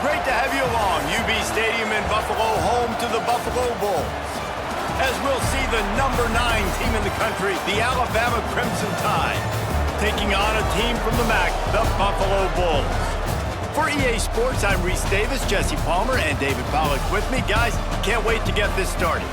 Great to have you along. UB Stadium in Buffalo, home to the Buffalo Bulls. As we'll see the #9 team in the country, the Alabama Crimson Tide, taking on a team from the MAC, the Buffalo Bulls. For EA Sports, I'm Reese Davis, Jesse Palmer, and David Pollack with me. Guys, can't wait to get this started.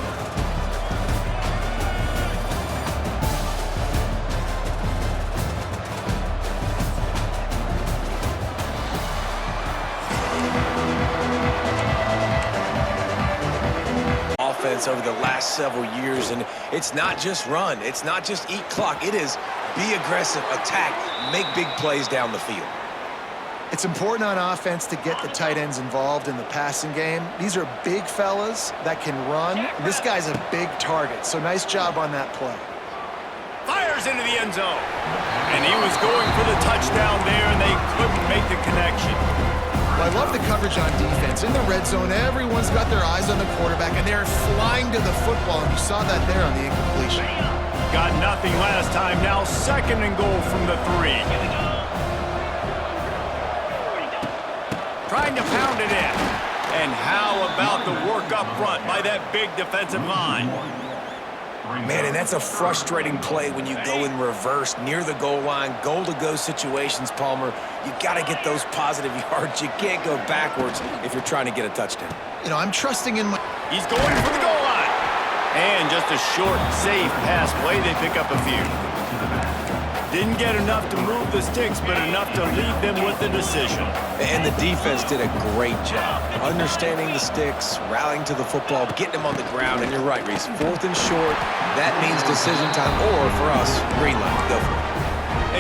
Offense over the last several years, and it's not just run, it's not just eat clock, it is be aggressive, attack, make big plays down the field. It's important on offense to get the tight ends involved in the passing game. These are big fellas that can run. This guy's a big target, so nice job on that play. Fires into the end zone. And he was going for the touchdown there, and they couldn't make the connection. Well, I love the coverage on defense. In the red zone, everyone's got their eyes on the quarterback, and they're flying to the football, and you saw that there on the incompletion. Got nothing last time. Now 2nd and goal from the 3. Trying to pound it in. And how about the work up front by that big defensive line? Man, and that's a frustrating play when you go in reverse near the goal line, goal-to-go situations, Palmer. You got to get those positive yards. You can't go backwards if you're trying to get a touchdown. You know, I'm trusting in my... He's going for the goal line. And just a short, safe pass play. They pick up a few. Didn't get enough to move the sticks, but enough to leave them with the decision. And the defense did a great job understanding the sticks, rallying to the football, getting them on the ground. And you're right, Reese, 4th and short, that means decision time, or for us, green light, go for it.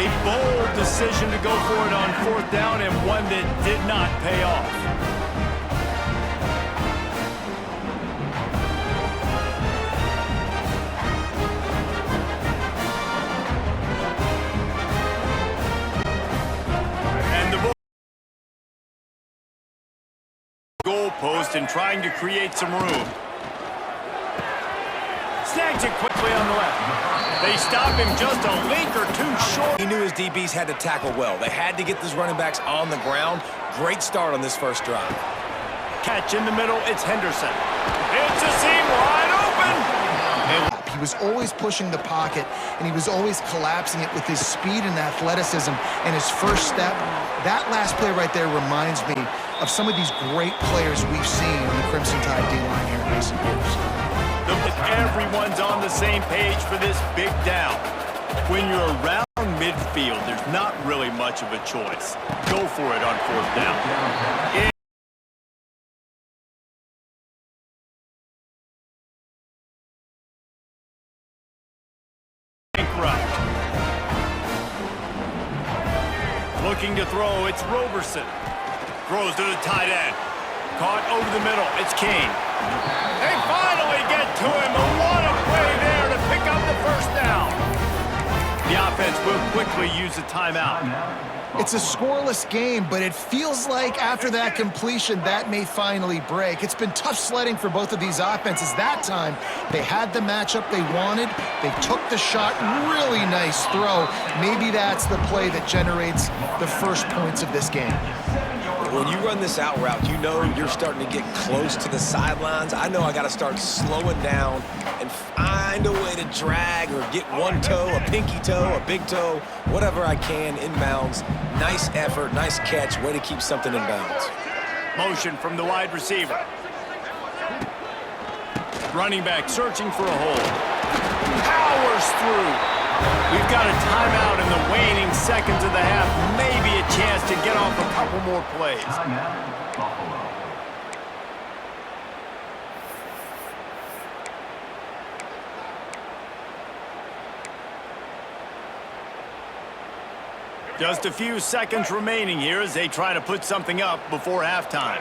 A bold decision to go for it on 4th down, and one that did not pay off. Goalpost and trying to create some room. Snags it quickly on the left. They stop him just a link or two short. He knew his DBs had to tackle well. They had to get these running backs on the ground. Great start on this first drive. Catch in the middle, it's Henderson. It's a seam wide open. He was always pushing the pocket, and he was always collapsing it with his speed and athleticism and his first step. That last play right there reminds me of some of these great players we've seen on the Crimson Tide D-line here in recent years. Everyone's on the same page for this big down. When you're around midfield, there's not really much of a choice. Go for it on 4th down. Looking to throw, it's Roberson. Throws to the tight end. Caught over the middle, it's Kane. They finally get to him, and what a play there to pick up the 1st down. The offense will quickly use a timeout. It's a scoreless game, but it feels like after that completion, that may finally break. It's been tough sledding for both of these offenses. That time, they had the matchup they wanted. They took the shot. Really nice throw. Maybe that's the play that generates the first points of this game. When you run this out route, you know you're starting to get close to the sidelines. I know I got to start slowing down and find a way to drag or get one toe, a pinky toe, a big toe, whatever I can inbounds. Nice effort, nice catch, way to keep something in bounds. Motion from the wide receiver. Running back searching for a hole. Powers through. We've got a timeout in the waning seconds of the half. Maybe a chance to get off a couple more plays. Just a few seconds remaining here as they try to put something up before halftime.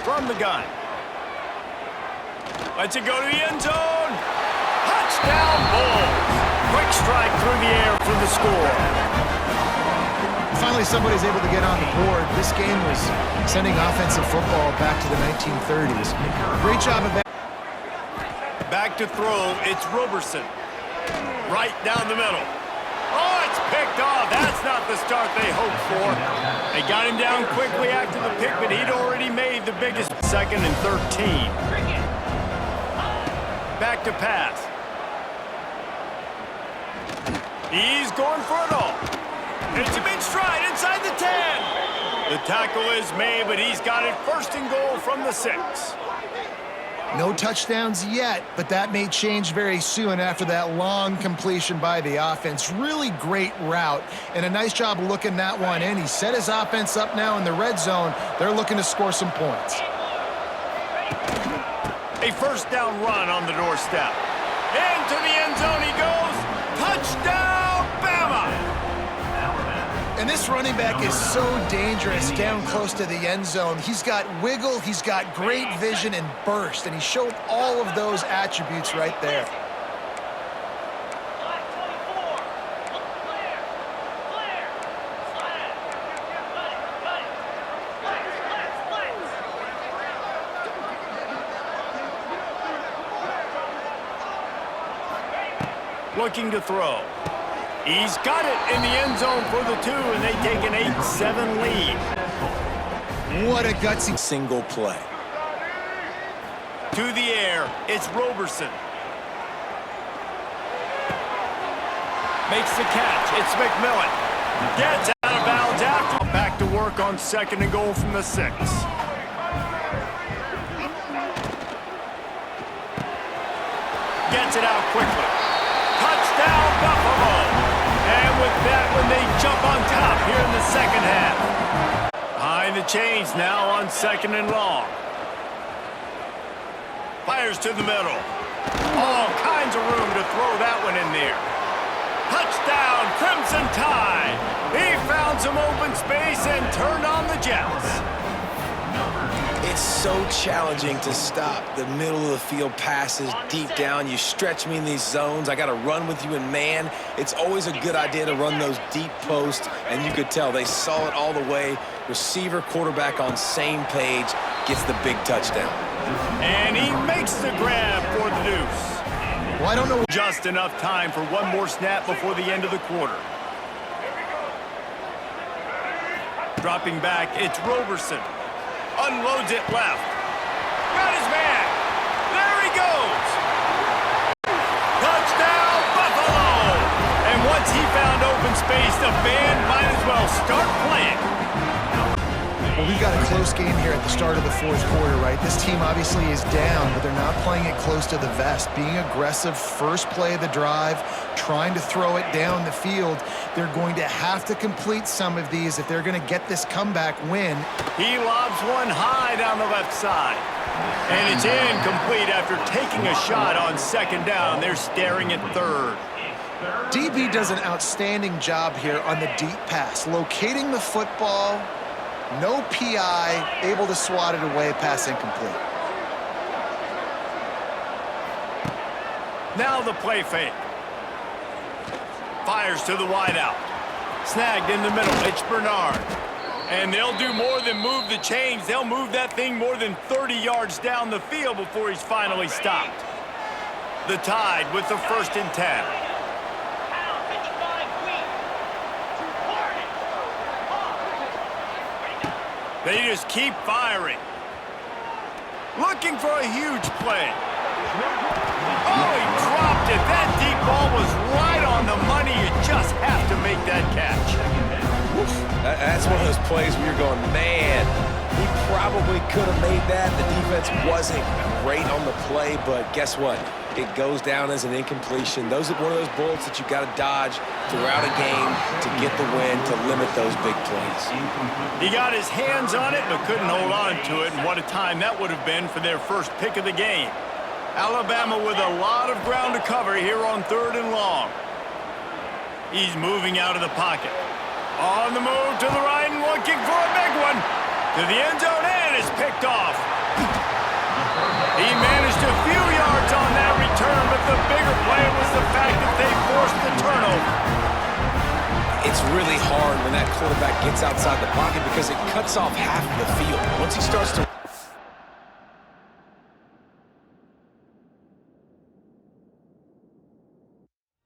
From the gun. Lets it go to the end zone. Touchdown, Bulls. Quick strike through the air for the score. Finally, somebody's able to get on the board. This game was sending offensive football back to the 1930s. Great job of that. Back to throw, it's Roberson. Right down the middle. Oh, it's picked off. That's not the start they hoped for. They got him down quickly after the pick, but he'd already made the biggest. 2nd and 13. Back to pass. He's going for it all. It's a big stride inside the 10. The tackle is made, but he's got it 1st and goal from the 6. No touchdowns yet, but that may change very soon after that long completion by the offense. Really great route, and a nice job looking that one in. He set his offense up now in the red zone. They're looking to score some points. A 1st down run on the doorstep. Into the end zone he goes. Touchdown, Bama! And this running back is so dangerous down close to the end zone. He's got wiggle, he's got great vision and burst, and he showed all of those attributes right there. Looking to throw. He's got it in the end zone for the 2, and they take an 8-7 lead. What a gutsy single play. To the air, it's Roberson. Makes the catch. It's McMillan. Gets out of bounds after. Back to work on 2nd and goal from the 6. Gets it out quickly. Touchdown, Buffalo. And with that one, they jump on top here in the 2nd half. Behind the chains now on 2nd and long. Fires to the middle. All kinds of room to throw that one in there. Touchdown, Crimson Tide. He found some open space and turned on the Jets. It's so challenging to stop the middle of the field passes deep down. You stretch me in these zones. I got to run with you in man. It's always a good idea to run those deep posts, and you could tell they saw it all the way. Receiver, quarterback on same page, gets the big touchdown. And he makes the grab for the deuce. Well, I don't know. Just enough time for one more snap before the end of the quarter. Dropping back, it's Roberson. Unloads it left. Got his man. There he goes. Touchdown, Buffalo. And once he found open space, the band might as well start playing. Well, we've got a close game here at the start of the 4th quarter, right? This team obviously is down, but they're not playing it close to the vest. Being aggressive, first play of the drive, trying to throw it down the field. They're going to have to complete some of these if they're going to get this comeback win. He lobs one high down the left side. And it's incomplete after taking a shot on 2nd down. They're staring at 3rd. DB does an outstanding job here on the deep pass, locating the football. No PI, able to swat it away, pass incomplete. Now the play fake. Fires to the wideout. Snagged in the middle. It's Bernard. And they'll do more than move the chains. They'll move that thing more than 30 yards down the field before he's finally stopped. The Tide with the 1st and 10. They just keep firing. Looking for a huge play. Oh, he dropped it. That deep ball was right on the money. You just have to make that catch. That's one of those plays where you're going, man, he probably could have made that. The defense wasn't great on the play, but guess what? It goes down as an incompletion. Those are one of those bullets that you got to dodge throughout a game to get the win, to limit those big plays. He got his hands on it, but couldn't hold on to it, and what a time that would have been for their first pick of the game. Alabama with a lot of ground to cover here on 3rd and long. He's moving out of the pocket. On the move to the right and looking for a big one. To the end zone and is picked off. He managed a few yards on that return, but the bigger play was the fact that they forced the turnover. It's really hard when that quarterback gets outside the pocket because it cuts off half of the field. Once he starts to